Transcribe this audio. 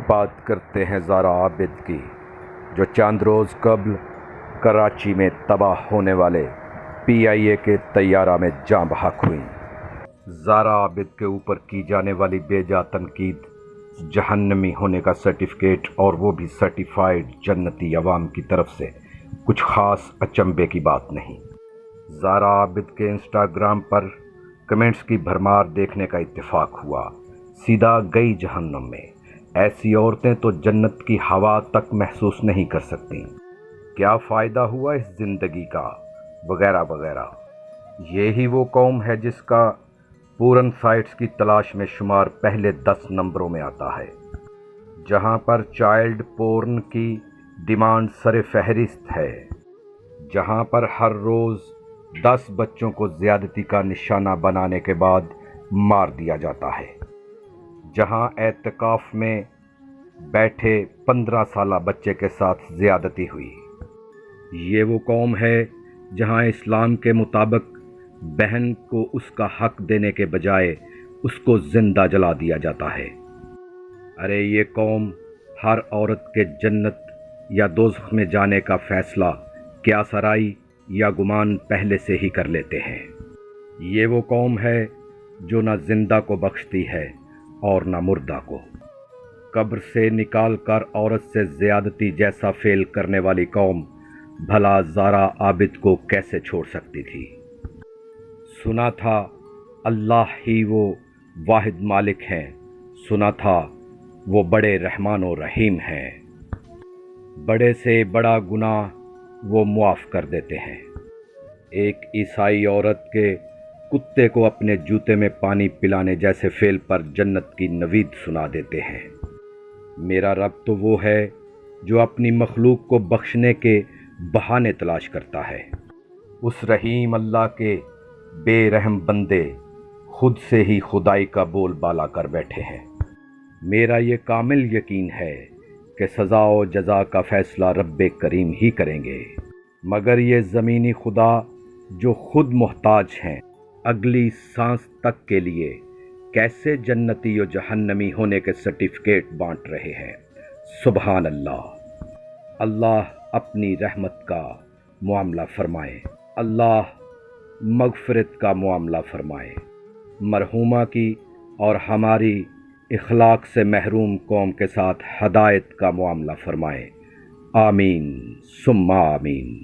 بات کرتے ہیں زارا عابد کی، جو چند روز قبل کراچی میں تباہ ہونے والے PIA کے طیارہ میں جاں بحق ہوئیں۔ زارا عابد کے اوپر کی جانے والی بے جا تنقید، جہنمی ہونے کا سرٹیفکیٹ، اور وہ بھی سرٹیفائیڈ جنتی عوام کی طرف سے، کچھ خاص اچنبھے کی بات نہیں۔ زارا عابد کے انسٹاگرام پر کمنٹس کی بھرمار دیکھنے کا اتفاق ہوا۔ سیدھا گئی جہنم میں، ایسی عورتیں تو جنت کی ہوا تک محسوس نہیں کر سکتیں، کیا فائدہ ہوا اس زندگی کا، وغیرہ وغیرہ۔ یہی وہ قوم ہے جس کا پورن سائٹس کی تلاش میں شمار پہلے 10 نمبروں میں آتا ہے، جہاں پر چائلڈ پورن کی ڈیمانڈ سر فہرست ہے، جہاں پر ہر روز 10 بچوں کو زیادتی کا نشانہ بنانے کے بعد مار دیا جاتا ہے، جہاں اعتکاف میں بیٹھے 15 سالہ بچے کے ساتھ زیادتی ہوئی۔ یہ وہ قوم ہے جہاں اسلام کے مطابق بہن کو اس کا حق دینے کے بجائے اس کو زندہ جلا دیا جاتا ہے۔ ارے یہ قوم ہر عورت کے جنت یا دوزخ میں جانے کا فیصلہ قیاس آرائی یا گمان پہلے سے ہی کر لیتے ہیں۔ یہ وہ قوم ہے جو نہ زندہ کو بخشتی ہے اور نہ مردہ کو۔ قبر سے نکال کر عورت سے زیادتی جیسا فعل کرنے والی قوم بھلا زارا عابد کو کیسے چھوڑ سکتی تھی؟ سنا تھا اللہ ہی وہ واحد مالک ہیں، سنا تھا وہ بڑے رحمان و رحیم ہیں، بڑے سے بڑا گناہ وہ معاف کر دیتے ہیں۔ ایک عیسائی عورت کے کتے کو اپنے جوتے میں پانی پلانے جیسے فعل پر جنت کی نوید سنا دیتے ہیں۔ میرا رب تو وہ ہے جو اپنی مخلوق کو بخشنے کے بہانے تلاش کرتا ہے۔ اس رحیم اللہ کے بے رحم بندے خود سے ہی خدائی کا بول بالا کر بیٹھے ہیں۔ میرا یہ کامل یقین ہے کہ سزا و جزا کا فیصلہ رب کریم ہی کریں گے، مگر یہ زمینی خدا جو خود محتاج ہیں اگلی سانس تک کے لیے، کیسے جنتی و جہنمی ہونے کے سرٹیفکیٹ بانٹ رہے ہیں؟ سبحان اللہ۔ اللہ اپنی رحمت کا معاملہ فرمائے، اللہ مغفرت کا معاملہ فرمائے، مرحومہ کی اور ہماری اخلاق سے محروم قوم کے ساتھ ہدایت کا معاملہ فرمائے، آمین ثم آمین۔